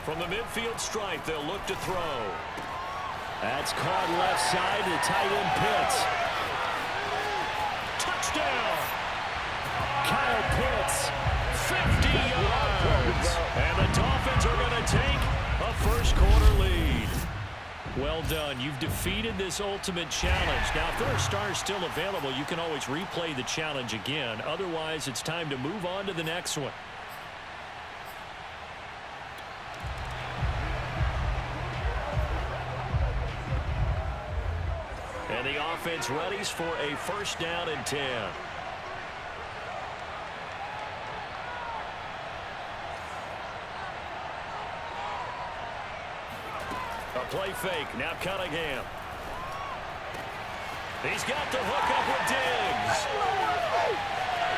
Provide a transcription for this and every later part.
From the midfield stripe, they'll look to throw. That's caught left side to tight end Pitts. Touchdown! Kyle Pitts, 50 yards. And the Dolphins are going to take a first quarter lead. Well done. You've defeated this ultimate challenge. Now, if there are stars still available, you can always replay the challenge again. Otherwise, it's time to move on to the next one. And the offense readies for a first down and 10. A play fake. Now Cunningham. He's got the hook up with Diggs.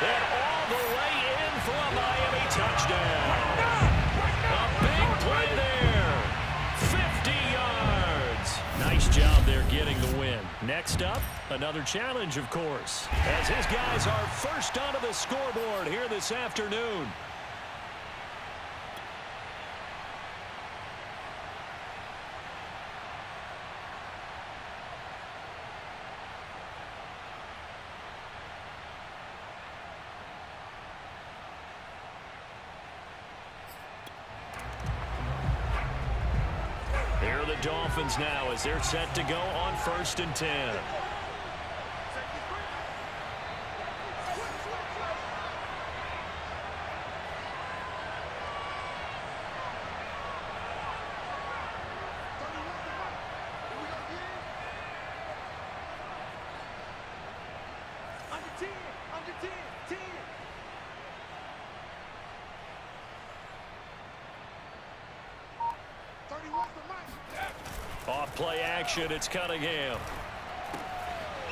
And all the way in for a Miami touchdown. A big play there. 50 yards. Nice job there getting the win. Next up, another challenge, of course, as his guys are first onto the scoreboard here this afternoon. Here are the Dolphins now as they're set to go on first and 10. Off play action, it's Cunningham.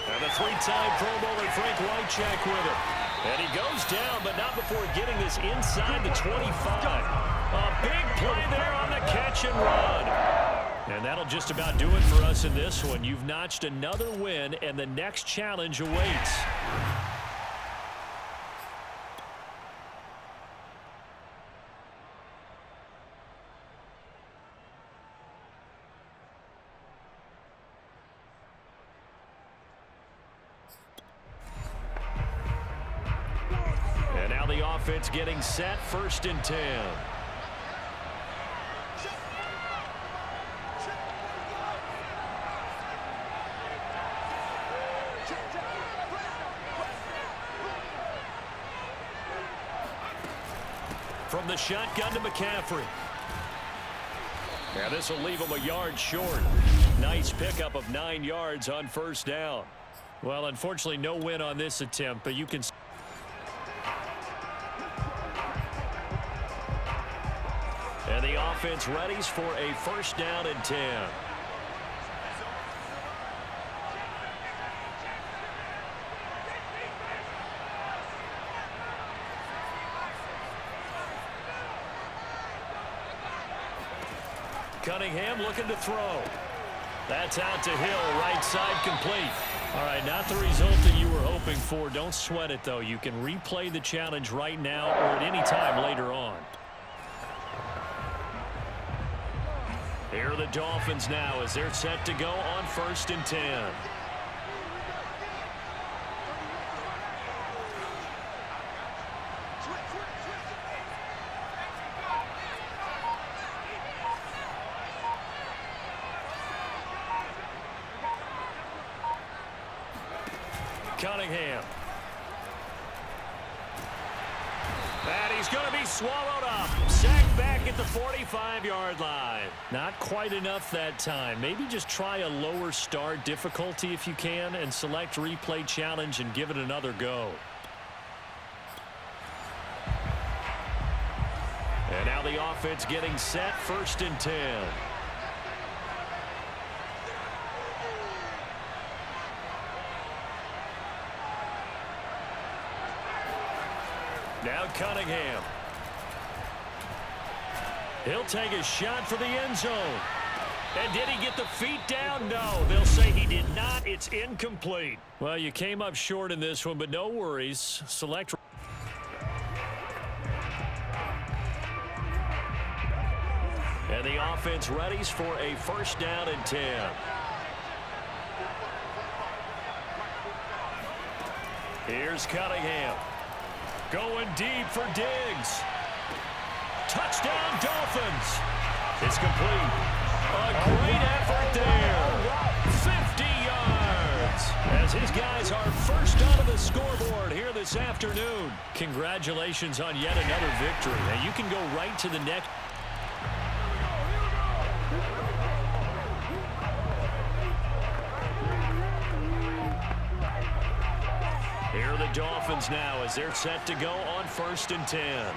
And the three-time Pro Bowler Frank Wycheck with it. And he goes down, but not before getting this inside the 25. A big play there on the catch and run. And that'll just about do it for us in this one. You've notched another win, and the next challenge awaits. Offense getting set, first and 10. From the shotgun to McCaffrey. Now this will leave him a yard short. Nice pickup of 9 yards on first down. Well, unfortunately, no win on this attempt, but you can. And the offense readies for a first down and 10. Cunningham looking to throw. That's out to Hill, right side complete. All right, not the result that you were hoping for. Don't sweat it, though. You can replay the challenge right now or at any time later on. Here are the Dolphins now as they're set to go on first and 10. Cunningham. And he's going to be swallowed up. Sacked back at the 45-yard line. Not quite enough that time. Maybe just try a lower start difficulty if you can and select replay challenge and give it another go. And now the offense getting set, first and 10. Now Cunningham. He'll take a shot for the end zone. And did he get the feet down? No, they'll say he did not. It's incomplete. Well, you came up short in this one, but no worries. Select. And the offense readies for a first down and 10. Here's Cunningham. Going deep for Diggs. Touchdown, Dolphins. It's complete. A great effort there. 50 yards. As his guys are first out of the scoreboard here this afternoon. Congratulations on yet another victory. And you can go right to the next. Here are the Dolphins now as they're set to go on 1st and 10.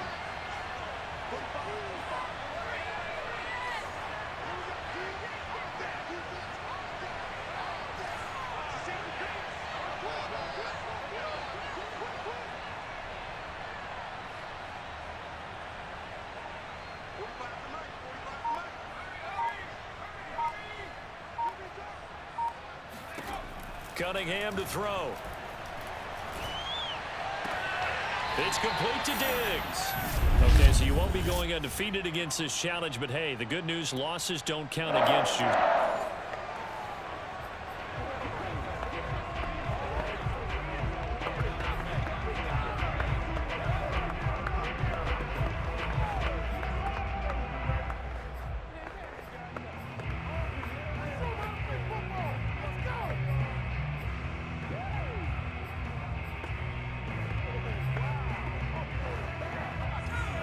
Cunningham to throw. It's complete to Diggs. Okay, so you won't be going undefeated against this challenge, but hey, the good news, losses don't count against you.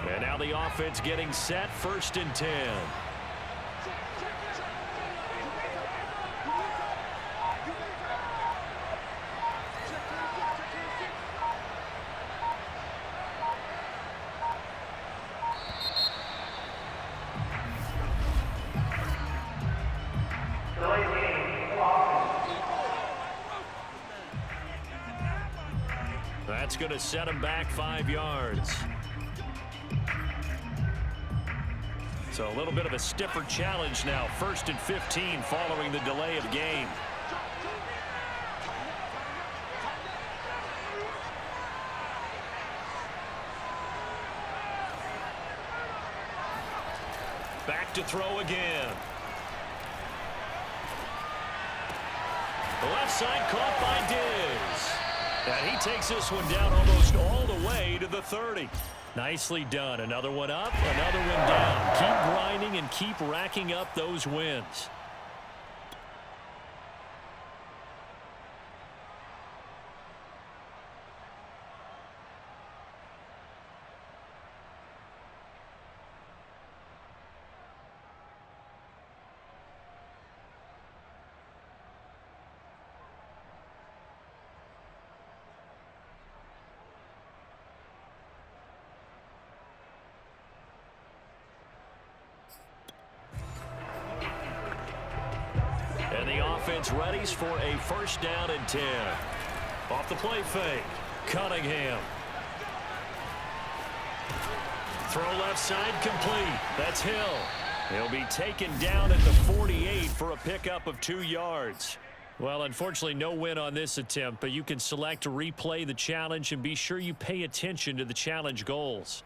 And now the offense getting set, 1st and 10. That's going to set him back 5 yards. So a little bit of a stiffer challenge now. 1st and 15 following the delay of game. Back to throw again. The left side caught by Diggs. And he takes this one down almost all the way to the 30. Nicely done. Another one up, another one down. Keep grinding and keep racking up those wins. And the offense readies for a first down and 10. Off the play fake. Cunningham. Throw left side complete. That's Hill. He'll be taken down at the 48 for a pickup of 2 yards. Well, unfortunately, no win on this attempt, but you can select to replay the challenge and be sure you pay attention to the challenge goals.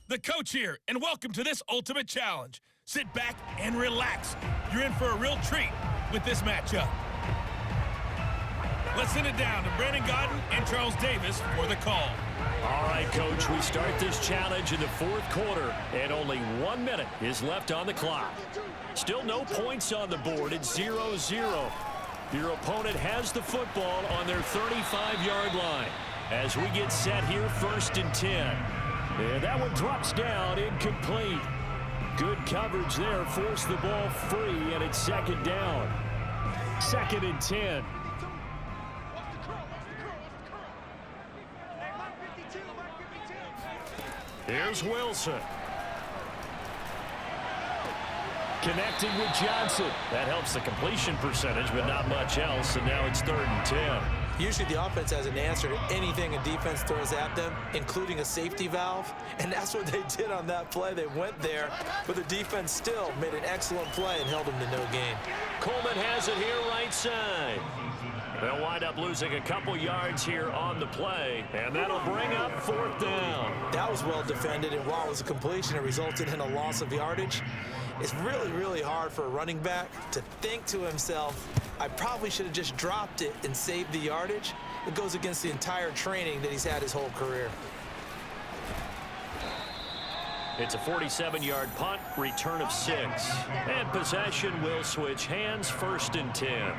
The coach here, and welcome to this ultimate challenge. Sit back and relax. You're in for a real treat with this matchup. Let's send it down to Brandon Godden and Charles Davis for the call. All right, Coach, we start this challenge in the fourth quarter, and only 1 minute is left on the clock. Still no points on the board. It's 0-0. Your opponent has the football on their 35-yard line. As we get set here, 1st and 10. And that one drops down, incomplete. Good coverage there, forced the ball free, and it's 2nd down. 2nd and 10. Here's Wilson. Connecting with Johnson. That helps the completion percentage, but not much else, and now it's 3rd and 10. Usually the offense has an answer to anything a defense throws at them, including a safety valve, and that's what they did on that play. They went there, but the defense still made an excellent play and held them to no gain. Coleman has it here right side. They'll wind up losing a couple yards here on the play, and that'll bring up 4th down. That was well defended, and while it was a completion, it resulted in a loss of yardage. It's really, really hard for a running back to think to himself, I probably should have just dropped it and saved the yardage. It goes against the entire training that he's had his whole career. It's a 47-yard punt, return of 6. And possession will switch hands, 1st and 10.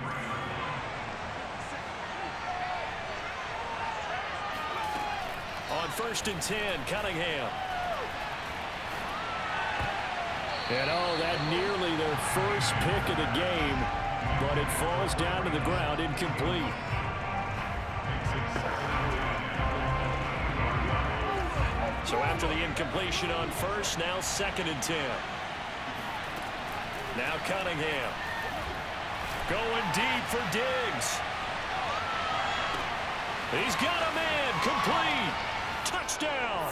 On 1st and 10, Cunningham. And that nearly their first pick of the game, but it falls down to the ground, incomplete. So after the incompletion on 1st, now 2nd and 10. Now Cunningham. Going deep for Diggs. He's got a man, complete. Touchdown.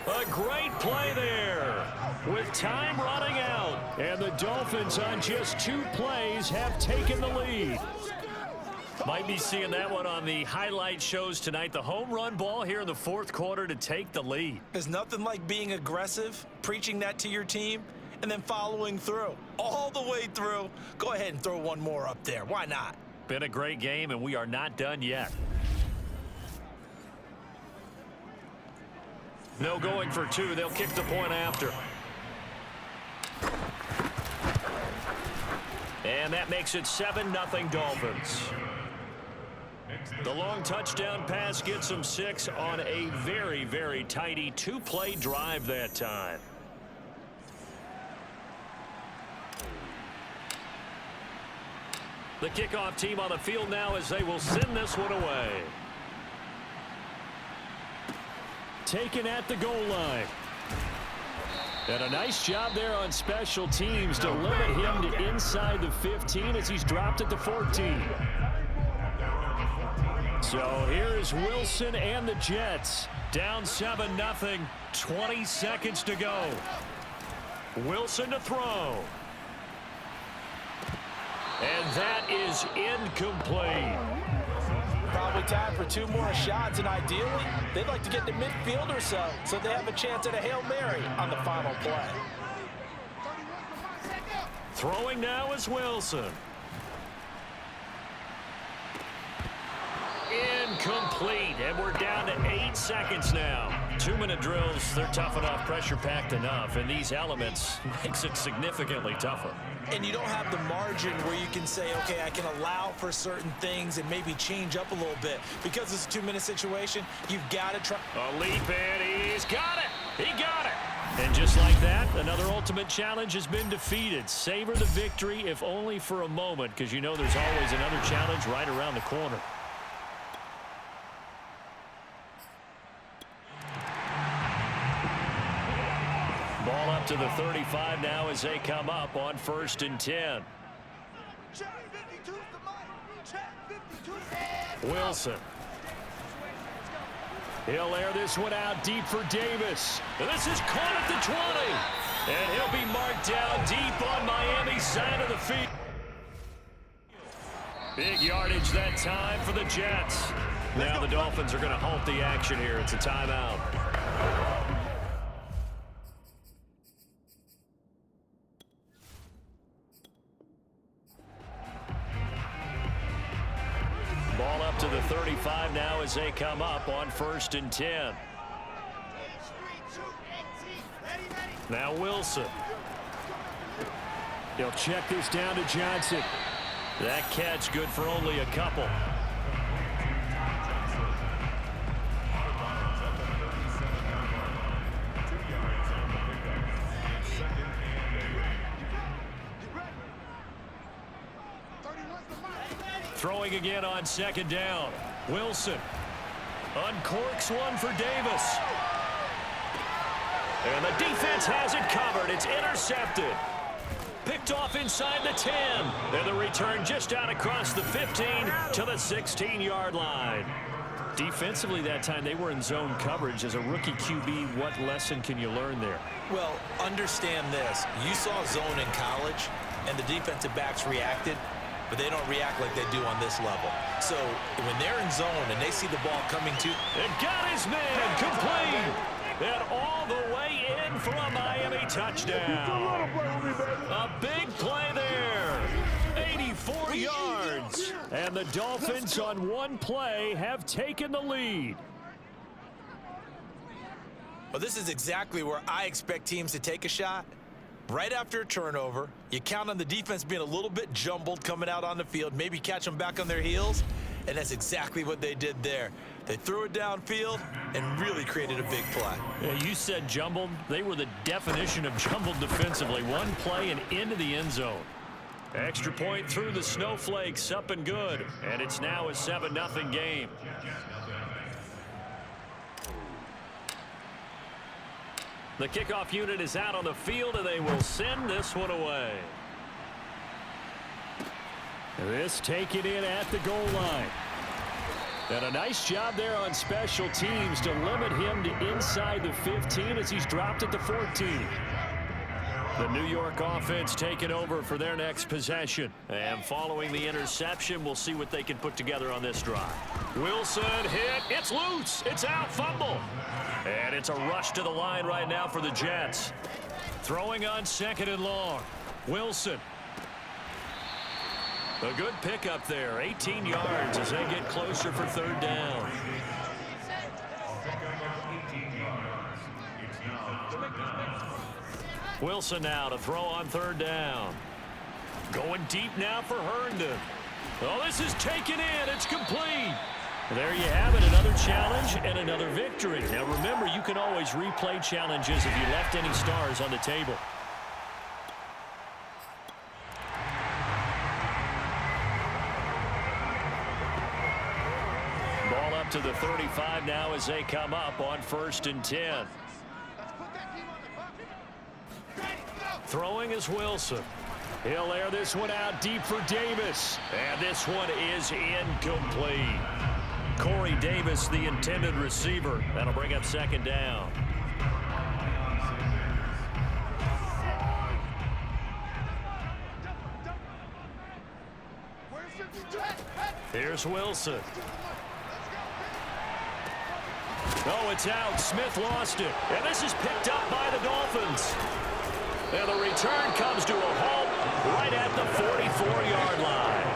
A great play there with time running out. And the Dolphins on just 2 plays have taken the lead. Might be seeing that one on the highlight shows tonight. The home run ball here in the 4th quarter to take the lead. There's nothing like being aggressive, preaching that to your team, and then following through. All the way through. Go ahead and throw one more up there. Why not? Been a great game, and we are not done yet. No going for 2. They'll kick the point after. And that makes it 7-0 Dolphins. The long touchdown pass gets them 6 on a very, very tidy 2-play drive that time. The kickoff team on the field now as they will send this one away. Taken at the goal line. And a nice job there on special teams to limit him to inside the 15 as he's dropped at the 14. So here's Wilson and the Jets. Down 7-0. 20 seconds to go. Wilson to throw. And that is incomplete. Probably time for 2 more shots, and ideally, they'd like to get to midfield or so they have a chance at a Hail Mary on the final play. Throwing now is Wilson. Incomplete, and we're down to 8 seconds now. 2-minute drills, they're tough enough, pressure-packed enough, and these elements makes it significantly tougher. And you don't have the margin where you can say, okay, I can allow for certain things and maybe change up a little bit. Because it's a 2-minute situation, you've got to try. A leap in, he's got it! He got it! And just like that, another ultimate challenge has been defeated. Savor the victory, if only for a moment, because you know there's always another challenge right around the corner. Ball up to the 35 now as they come up on 1st and 10. Wilson. He'll air this one out deep for Davis. And this is caught at the 20. And he'll be marked down deep on Miami's side of the field. Big yardage that time for the Jets. Now the Dolphins are going to halt the action here. It's a timeout. Ball up to the 35 now as they come up on 1st and 10. Now Wilson. He'll check this down to Johnson. That catch good for only a couple. Throwing again on 2nd down. Wilson uncorks one for Davis. And the defense has it covered. It's intercepted. Picked off inside the 10. And the return just out across the 15 to the 16-yard line. Defensively that time, they were in zone coverage. As a rookie QB, what lesson can you learn there? Well, understand this. You saw zone in college, and the defensive backs reacted, but they don't react like they do on this level. So when they're in zone and they see the ball coming to... And got his man complete. And all the way in for a Miami touchdown. A big play there. 84 yards. And the Dolphins on one play have taken the lead. Well, this is exactly where I expect teams to take a shot. Right after a turnover, you count on the defense being a little bit jumbled coming out on the field, maybe catch them back on their heels, and that's exactly what they did there. They threw it downfield and really created a big play. Yeah, you said jumbled. They were the definition of jumbled defensively. One play and into the end zone. Extra point through the snowflakes, up and good, and it's now a 7-0 game. The kickoff unit is out on the field, and they will send this one away. This taken in at the goal line. And a nice job there on special teams to limit him to inside the 15 as he's dropped at the 14. The New York offense taking over for their next possession. And following the interception, we'll see what they can put together on this drive. Wilson hit. It's loose. It's out. Fumble. And it's a rush to the line right now for the Jets. Throwing on 2nd and long. Wilson. A good pickup there. 18 yards as they get closer for 3rd down. Wilson now to throw on 3rd down. Going deep now for Herndon. Oh, this is taken in. It's complete. There you have it, another challenge and another victory. Now remember, you can always replay challenges if you left any stars on the table. Ball up to the 35 now as they come up on 1st and 10. Throwing is Wilson. He'll air this one out deep for Davis. And this one is incomplete. Corey Davis, the intended receiver. That'll bring up 2nd down. Here's Wilson. Oh, it's out. Smith lost it. And this is picked up by the Dolphins. And the return comes to a halt right at the 44-yard line.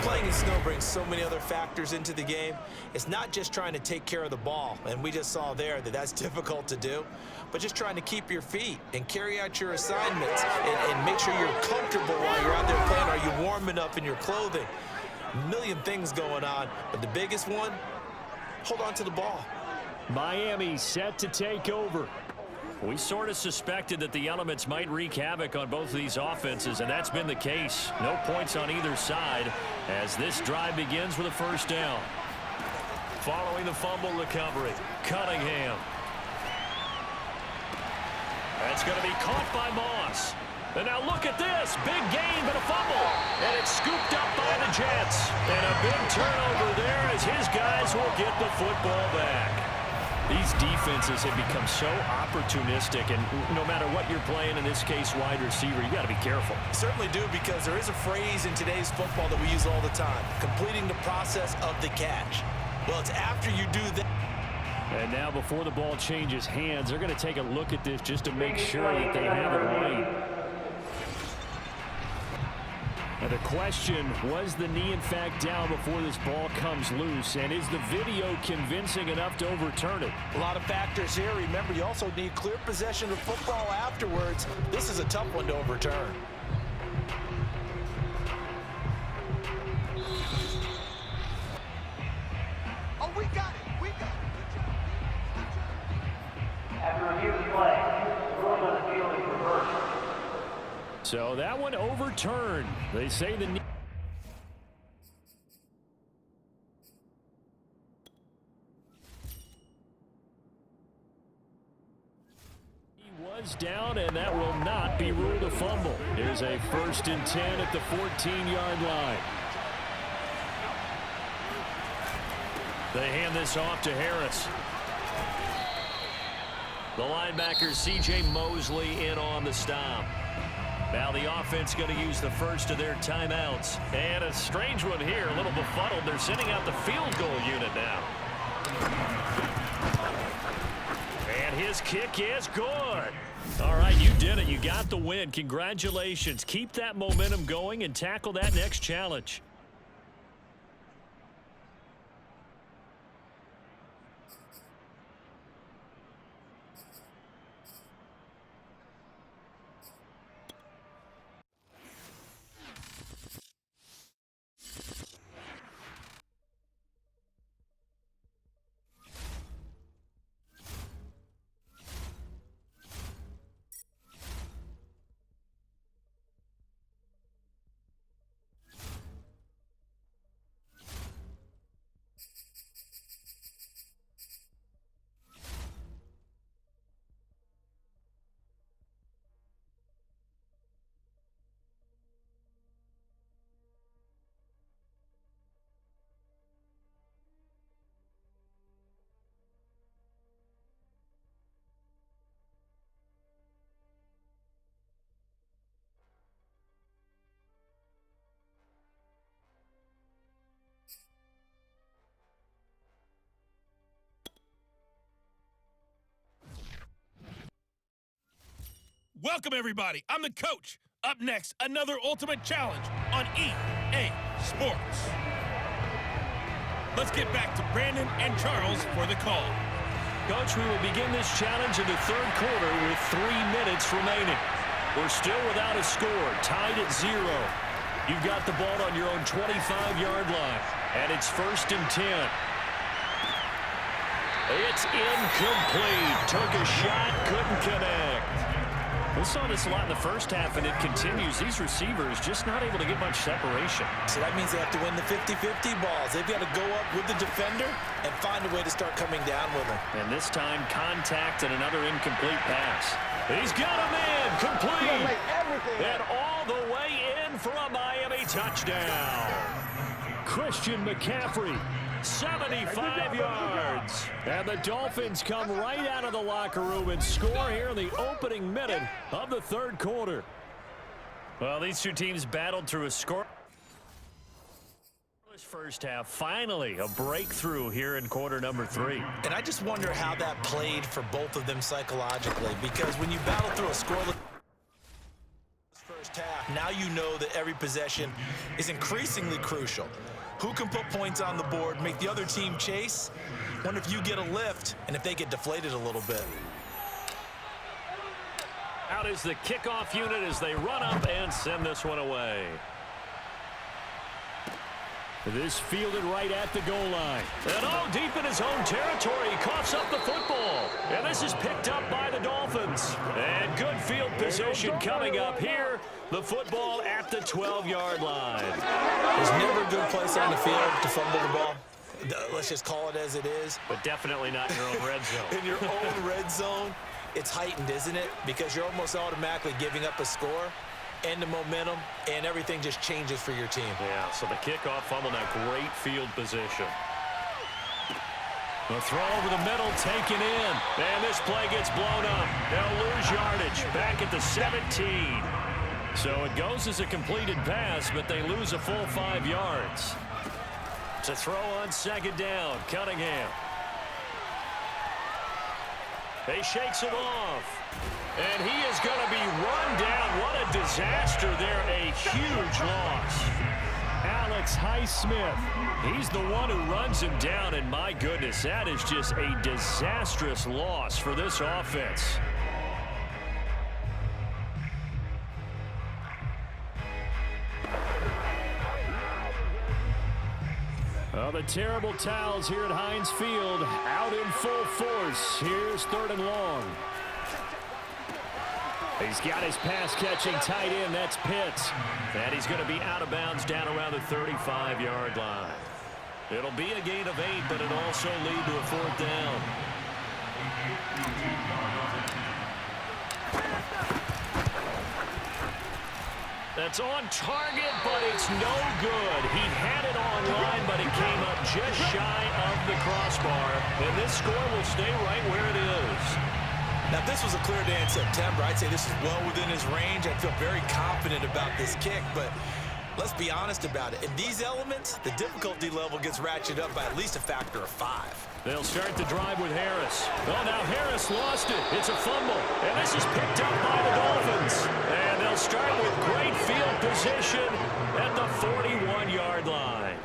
Playing in snow brings so many other factors into the game. It's not just trying to take care of the ball, and we just saw there that that's difficult to do, but just trying to keep your feet and carry out your assignments and make sure you're comfortable while you're out there playing. Are you warm enough in your clothing? A million things going on, but the biggest one, hold on to the ball. Miami set to take over. We sort of suspected that the elements might wreak havoc on both of these offenses, and that's been the case. No points on either side as this drive begins with a 1st down. Following the fumble recovery, Cunningham. That's going to be caught by Moss. And now look at this. Big gain, but a fumble. And it's scooped up by the Jets. And a big turnover there as his guys will get the football back. These defenses have become so opportunistic, and no matter what you're playing, in this case wide receiver, you got to be careful. Certainly do, because there is a phrase in today's football that we use all the time, completing the process of the catch. Well, it's after you do that. And now before the ball changes hands, they're going to take a look at this just to make sure that they have it right. And the question, was the knee in fact down before this ball comes loose? And is the video convincing enough to overturn it? A lot of factors here. Remember, you also need clear possession of football afterwards. This is a tough one to overturn. Oh, we got it. We got it. After review of the play, ruling on the field is reversed. So that one overturned. They say the knee. He was down, and that will not be ruled a fumble. Here's a 1st and 10 at the 14-yard line. They hand this off to Harris. The linebacker, C.J. Mosley, in on the stop. Now the offense going to use the first of their timeouts. And a strange one here, a little befuddled. They're sending out the field goal unit now. And his kick is good. All right, you did it. You got the win. Congratulations. Keep that momentum going and tackle that next challenge. Welcome, everybody. I'm the coach. Up next, another Ultimate Challenge on EA Sports. Let's get back to Brandon and Charles for the call. Coach, we will begin this challenge in the 3rd quarter with 3 minutes remaining. We're still without a score, tied at 0. You've got the ball on your own 25-yard line, and it's 1st and 10. It's incomplete. Took a shot, couldn't connect. We saw this a lot in the first half, and it continues. These receivers just not able to get much separation. So that means they have to win the 50-50 balls. They've got to go up with the defender and find a way to start coming down with him. And this time, contact and another incomplete pass. He's got him in, complete. And all the way in for a Miami touchdown. Christian McCaffrey, 75 yards. And the Dolphins come right out of the locker room and score here in the opening minute of the 3rd quarter. Well, these two teams battled through a score. This first half, finally a breakthrough here in quarter number 3. And I just wonder how that played for both of them psychologically, because when you battle through a scoreless first half, now you know that every possession is increasingly crucial. Who can put points on the board, make the other team chase? Wonder if you get a lift and if they get deflated a little bit. Out is the kickoff unit as they run up and send this one away. This fielded right at the goal line. And oh, deep in his own territory, he coughs up the football. And this is picked up by the Dolphins. And good field position coming up here. The football at the 12-yard line. There's never a good place on the field to fumble the ball. Let's just call it as it is. But definitely not in your own red zone. In your own red zone, it's heightened, isn't it? Because you're almost automatically giving up a score and the momentum, and everything just changes for your team. Yeah, so the kickoff fumble, now great field position. The throw over the middle, taken in. And this play gets blown up. They'll lose yardage back at the 17. So it goes as a completed pass, but they lose a full 5 yards. To throw on 2nd down, Cunningham. He shakes it off. And he is going to be run down. What a disaster there. A huge loss. Alex Highsmith. He's the one who runs him down. And my goodness, that is just a disastrous loss for this offense. Oh, the terrible towels here at Heinz Field out in full force. Here's 3rd and long. He's got his pass-catching tight end. That's Pitts. And he's going to be out of bounds down around the 35-yard line. It'll be a gain of 8, but it'll also lead to a 4th down. That's on target, but it's no good. He had it online, but it came up just shy of the crossbar. And this score will stay right where it is. Now, if this was a clear day in September, I'd say this is well within his range. I feel very confident about this kick, but let's be honest about it. In these elements, the difficulty level gets ratcheted up by at least a factor of 5. They'll start the drive with Harris. Oh, now Harris lost it. It's a fumble. And this is picked up by the Dolphins. And they'll start with great field position at the 41-yard line.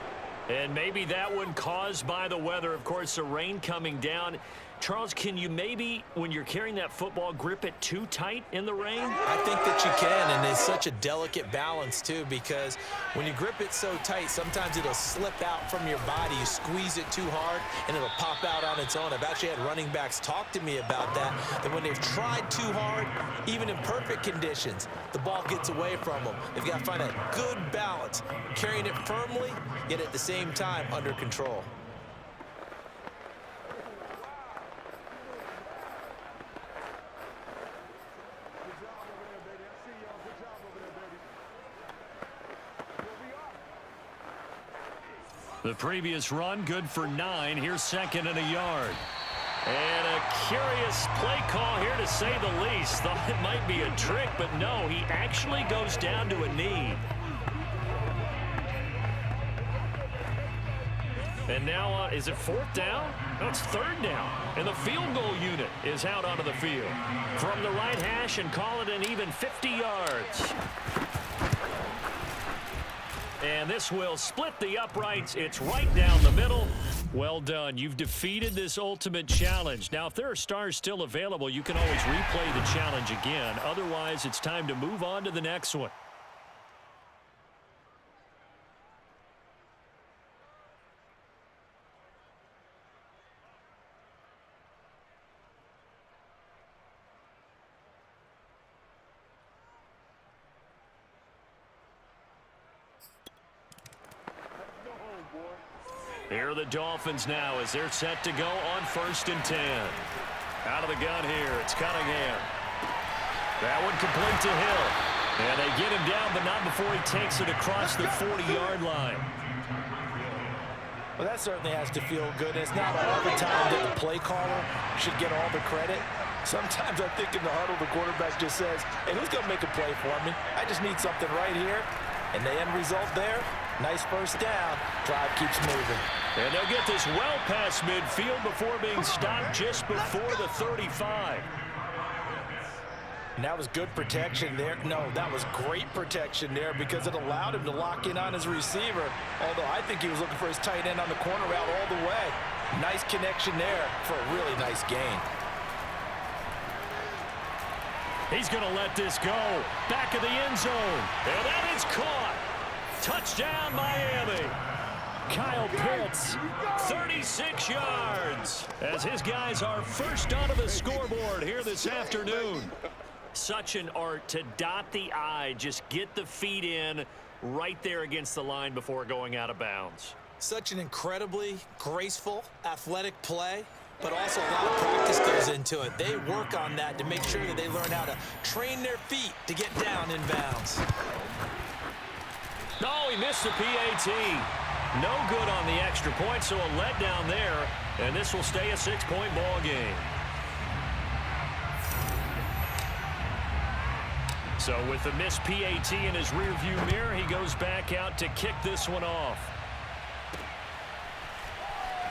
And maybe that one caused by the weather. Of course, the rain coming down. Charles, can you maybe, when you're carrying that football, grip it too tight in the rain? I think that you can, and it's such a delicate balance, too, because when you grip it so tight, sometimes it'll slip out from your body. You squeeze it too hard, and it'll pop out on its own. I've actually had running backs talk to me about that when they've tried too hard, even in perfect conditions, the ball gets away from them. They've got to find a good balance, carrying it firmly, yet at the same time under control. The previous run, good for 9. Here's 2nd and a yard. And a curious play call here, to say the least. Thought it might be a trick, but no, he actually goes down to a knee. And now, is it 4th down? No, it's 3rd down. And the field goal unit is out onto the field. From the right hash, and call it an even 50 yards. And this will split the uprights. It's right down the middle. Well done. You've defeated this ultimate challenge. Now, if there are stars still available, you can always replay the challenge again. Otherwise, it's time to move on to the next one. Here are the Dolphins now as they're set to go on 1st and 10. Out of the gun here, it's Cunningham. That one complete to Hill. And they get him down, but not before he takes it across the 40-yard line. Well, that certainly has to feel good. It's not all the time that the play caller should get all the credit. Sometimes I think in the huddle, the quarterback just says, hey, who's going to make a play for me? I just need something right here. And the end result there, nice 1st down. Drive keeps moving. And they'll get this well past midfield before being stopped just before the 35. And that was good protection there. No, that was great protection there because it allowed him to lock in on his receiver. Although I think he was looking for his tight end on the corner route all the way. Nice connection there for a really nice gain. He's going to let this go. Back of the end zone. And that is caught. Touchdown, Miami. Kyle Pitts, 36 yards, as his guys are first onto the scoreboard here this afternoon. Such an art to dot the I, just get the feet in right there against the line before going out of bounds. Such an incredibly graceful, athletic play, but also a lot of practice goes into it. They work on that to make sure that they learn how to train their feet to get down in bounds. No, he missed the PAT. No good on the extra point, so a letdown there, and this will stay a 6-point ball game. So with the missed PAT in his rearview mirror, he goes back out to kick this one off.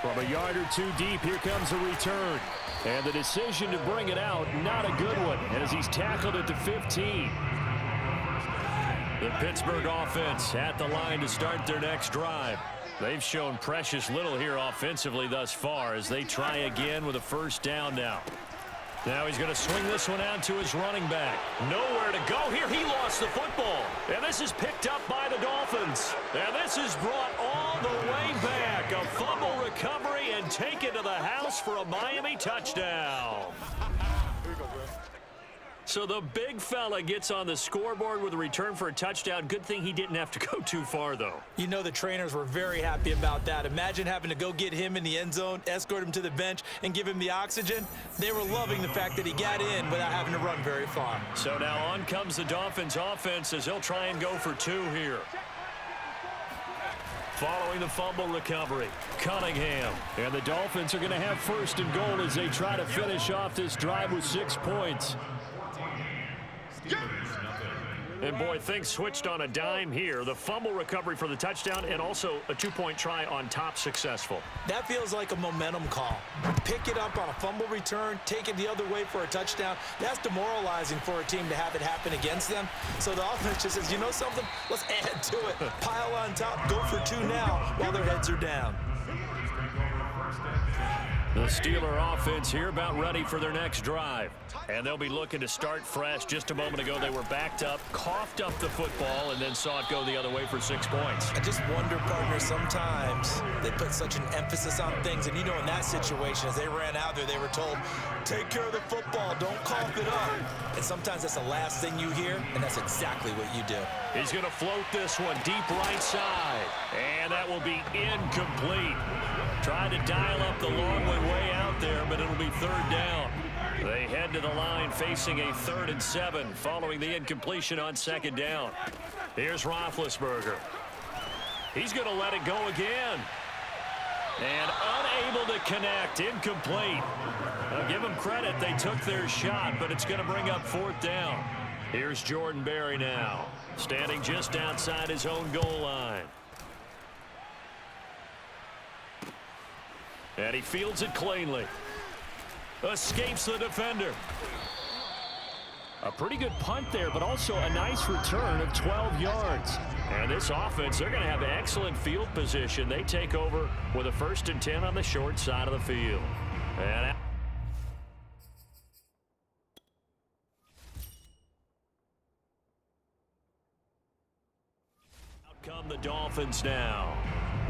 From a yard or two deep, here comes a return. And the decision to bring it out, not a good one, as he's tackled at the 15. The Pittsburgh offense at the line to start their next drive. They've shown precious little here offensively thus far as they try again with a first down now. Now he's going to swing this one out to his running back. Nowhere to go here. He lost the football. And this is picked up by the Dolphins. And this is brought all the way back. A fumble recovery and taken to the house for a Miami touchdown. So the big fella gets on the scoreboard with a return for a touchdown. Good thing he didn't have to go too far, though. You know the trainers were very happy about that. Imagine having to go get him in the end zone, escort him to the bench, and give him the oxygen. They were loving the fact that he got in without having to run very far. So now on comes the Dolphins offense as he'll try and go for two here. Following the fumble recovery, Cunningham. And the Dolphins are going to have first and goal as they try to finish off this drive with 6 points. And, boy, things switched on a dime here. The fumble recovery for the touchdown and also a 2-point try on top successful. That feels like a momentum call. Pick it up on a fumble return, take it the other way for a touchdown. That's demoralizing for a team to have it happen against them. So the offense just says, you know something? Let's add to it. Pile on top, go for two now while their heads are down. The Steeler offense here about ready for their next drive. And they'll be looking to start fresh. Just a moment ago, they were backed up, coughed up the football, and then saw it go the other way for 6 points. I just wonder, partner, sometimes they put such an emphasis on things. And, you know, in that situation, as they ran out there, they were told, take care of the football, don't cough it up. And sometimes that's the last thing you hear, and that's exactly what you do. He's going to float this one deep right side. And that will be incomplete. Tried to dial up the long way out there, but it'll be third down. They head to the line facing a 3rd and 7 following the incompletion on second down. Here's Roethlisberger. He's going to let it go again. And unable to connect, incomplete. Now give them credit, they took their shot, but it's going to bring up 4th down. Here's Jordan Berry now, standing just outside his own goal line. And he fields it cleanly. Escapes the defender. A pretty good punt there, but also a nice return of 12 yards. And this offense, they're going to have excellent field position. They take over with a 1st and 10 on the short side of the field. And out come the Dolphins now.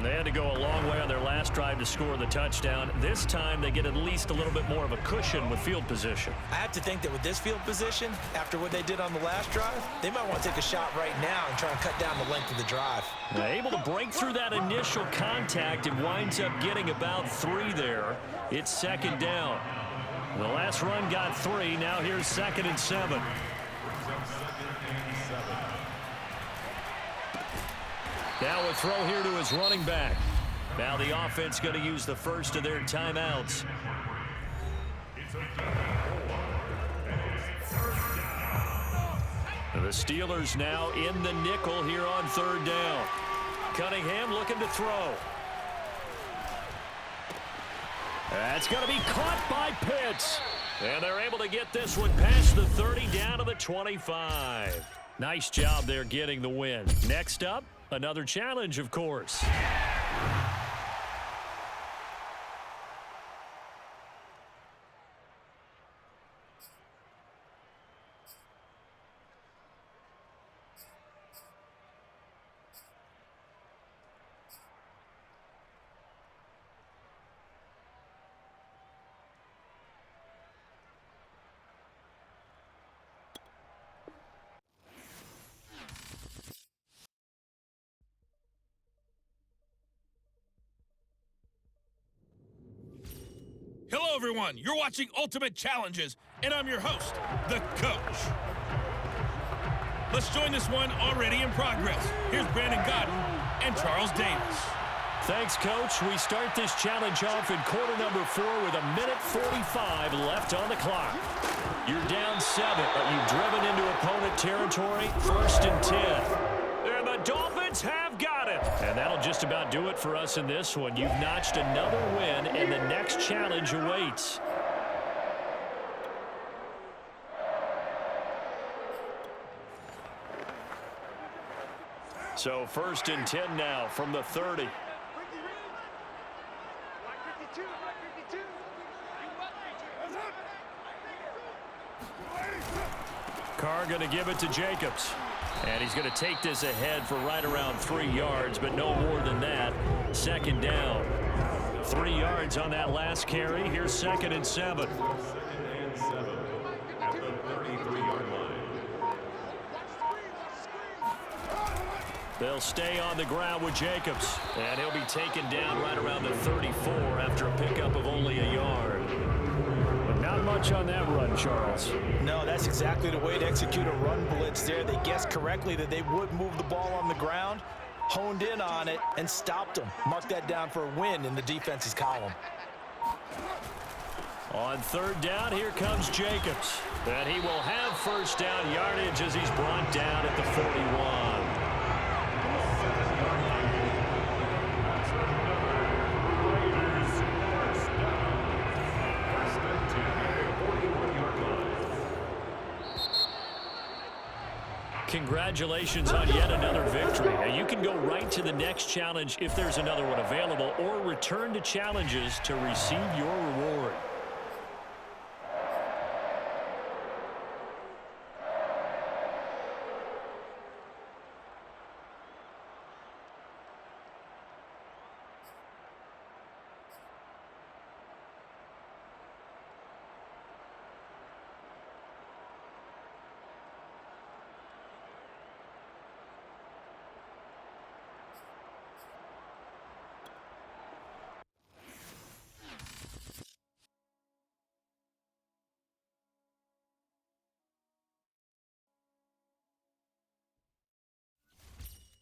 They had to go a long way on their last drive to score the touchdown. This time they get at least a little bit more of a cushion with field position. I have to think that with this field position, after what they did on the last drive, they might want to take a shot right now and try and cut down the length of the drive. Able to break through that initial contact and winds up getting about 3 there. It's 2nd down. The last run got 3. Now here's 2nd and 7. Now a throw here to his running back. Now the offense going to use the first of their timeouts. The Steelers now in the nickel here on 3rd down. Cunningham looking to throw. That's going to be caught by Pitts. And they're able to get this one past the 30 down to the 25. Nice job there getting the win. Next up, another challenge, of course. Hello, everyone. You're watching Ultimate Challenges, and I'm your host, the Coach. Let's join this one already in progress. Here's Brandon Godden and Charles Davis. Thanks, Coach. We start this challenge off in quarter number 4 with 1:45 left on the clock. You're down 7, but you've driven into opponent territory. 1st and 10. And the Dolphins have got it. And that'll just about do it for us in this one. You've notched another win, and the next challenge awaits. So 1st and 10 now from the 30. Carr going to give it to Jacobs. And he's going to take this ahead for right around 3 yards, but no more than that. 2nd down. 3 yards on that last carry. Here's 2nd and 7. At the 33-yard line. They'll stay on the ground with Jacobs. And he'll be taken down right around the 34 after a pickup of only a yard. But not much on that run, Charles. No, that's exactly the way to execute a run blitz there. They guessed correctly that they would move the ball on the ground, honed in on it, and stopped them. Mark that down for a win in the defense's column. On 3rd down, here comes Jacobs. And he will have 1st down yardage as he's brought down at the 41. Congratulations on yet another victory. Now you can go right to the next challenge if there's another one available, or return to challenges to receive your reward.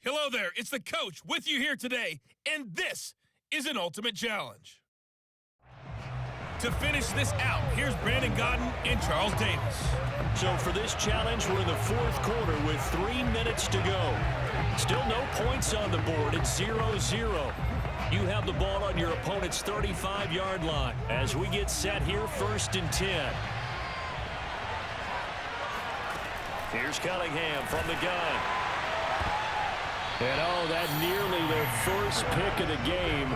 Hello there, it's the coach with you here today, and this is an ultimate challenge. To finish this out, here's Brandon Godden and Charles Davis. So for this challenge, we're in the 4th quarter with 3 minutes to go. Still no points on the board. It's 0-0. You have the ball on your opponent's 35-yard line as we get set here, 1st and 10. Here's Cunningham from the gun. And oh, that nearly their first pick of the game,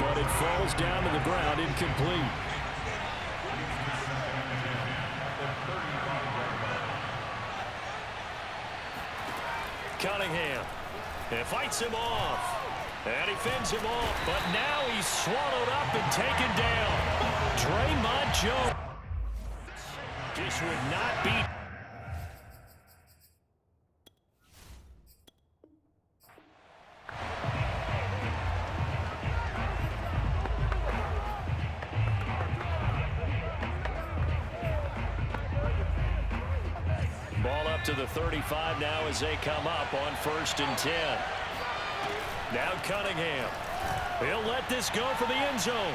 but it falls down to the ground incomplete. Cunningham. And fights him off. And he fends him off, but now he's swallowed up and taken down. Draymond Jones just would not beat. Ball up to the 35 now as they come up on 1st and 10. Now Cunningham. He'll let this go for the end zone.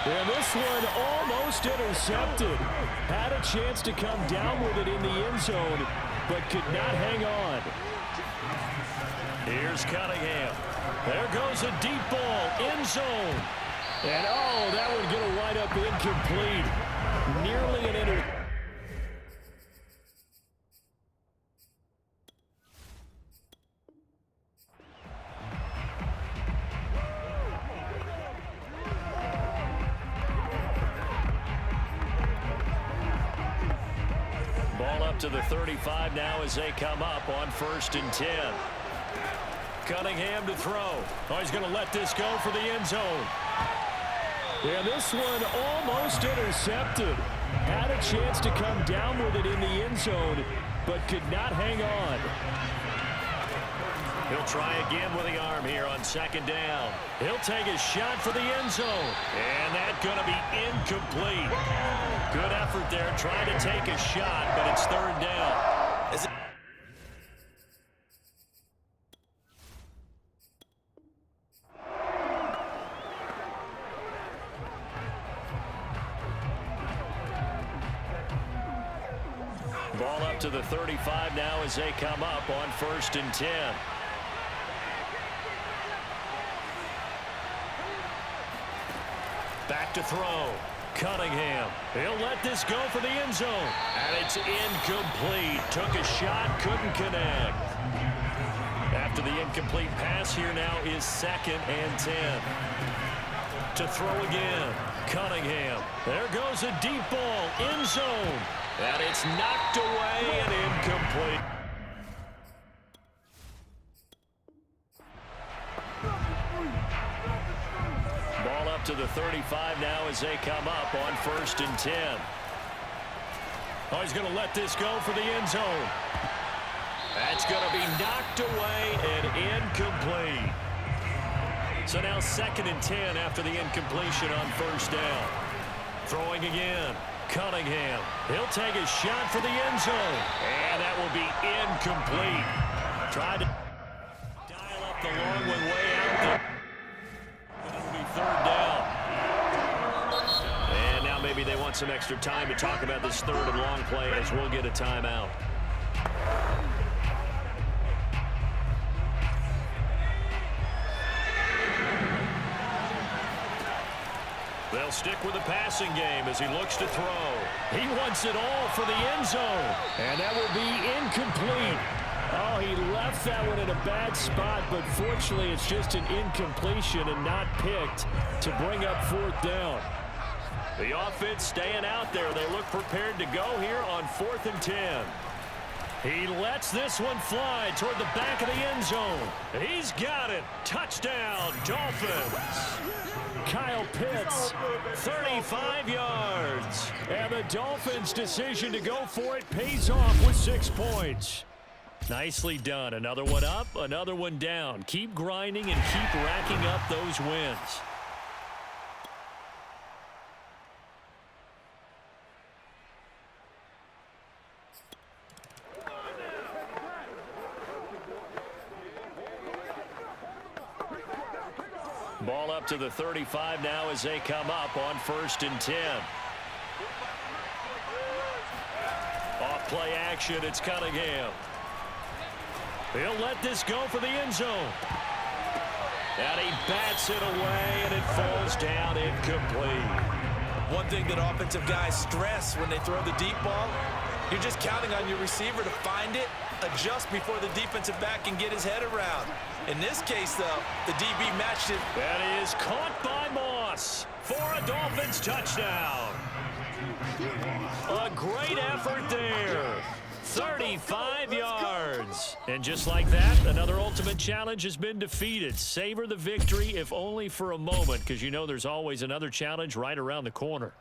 And this one almost intercepted. Had a chance to come down with it in the end zone, but could not hang on. Here's Cunningham. There goes a deep ball, end zone. And oh, that would get a wide up incomplete. Nearly an interception. To the 35 now as they come up on 1st and 10. Cunningham to throw. Oh, he's going to let this go for the end zone. And this one almost intercepted. Had a chance to come down with it in the end zone, but could not hang on. He'll try again with the arm here on 2nd down. He'll take a shot for the end zone. And that's going to be incomplete. Good effort there trying to take a shot, but it's 3rd down. Ball up to the 35 now as they come up on 1st and 10. Back to throw. Cunningham. He'll let this go for the end zone. And it's incomplete. Took a shot, couldn't connect. After the incomplete pass, here now is 2nd and 10. To throw again, Cunningham. There goes a deep ball, end zone. And it's knocked away and incomplete. Ball up to the 35 now as they come up on 1st and 10. Oh, he's going to let this go for the end zone. That's going to be knocked away and incomplete. So now 2nd and 10 after the incompletion on 1st down. Throwing again, Cunningham. He'll take a shot for the end zone. And that will be incomplete. Tried to dial up the long one way out there. It'll be 3rd down. And now maybe they want some extra time to talk about this 3rd and long play as we'll get a timeout. They'll stick with the passing game as he looks to throw. He wants it all for the end zone. And that will be incomplete. Oh, he left that one in a bad spot, but fortunately it's just an incompletion and not picked to bring up 4th down. The offense staying out there. They look prepared to go here on 4th and 10. He lets this one fly toward the back of the end zone. He's got it. Touchdown, Dolphins. Kyle Pitts, 35 yards. And the Dolphins' decision to go for it pays off with 6 points. Nicely done. Another one up, another one down. Keep grinding and keep racking up those wins. Ball up to the 35 now as they come up on 1st and 10. Off play action, it's Cunningham. He'll let this go for the end zone. And he bats it away, and it falls down incomplete. One thing that offensive guys stress when they throw the deep ball, you're just counting on your receiver to find it, adjust before the defensive back can get his head around. In this case, though, the DB matched it. That is caught by Moss for a Dolphins touchdown. A great effort there. 35 yards. And just like that, another ultimate challenge has been defeated. Savor the victory, if only for a moment, because you know there's always another challenge right around the corner.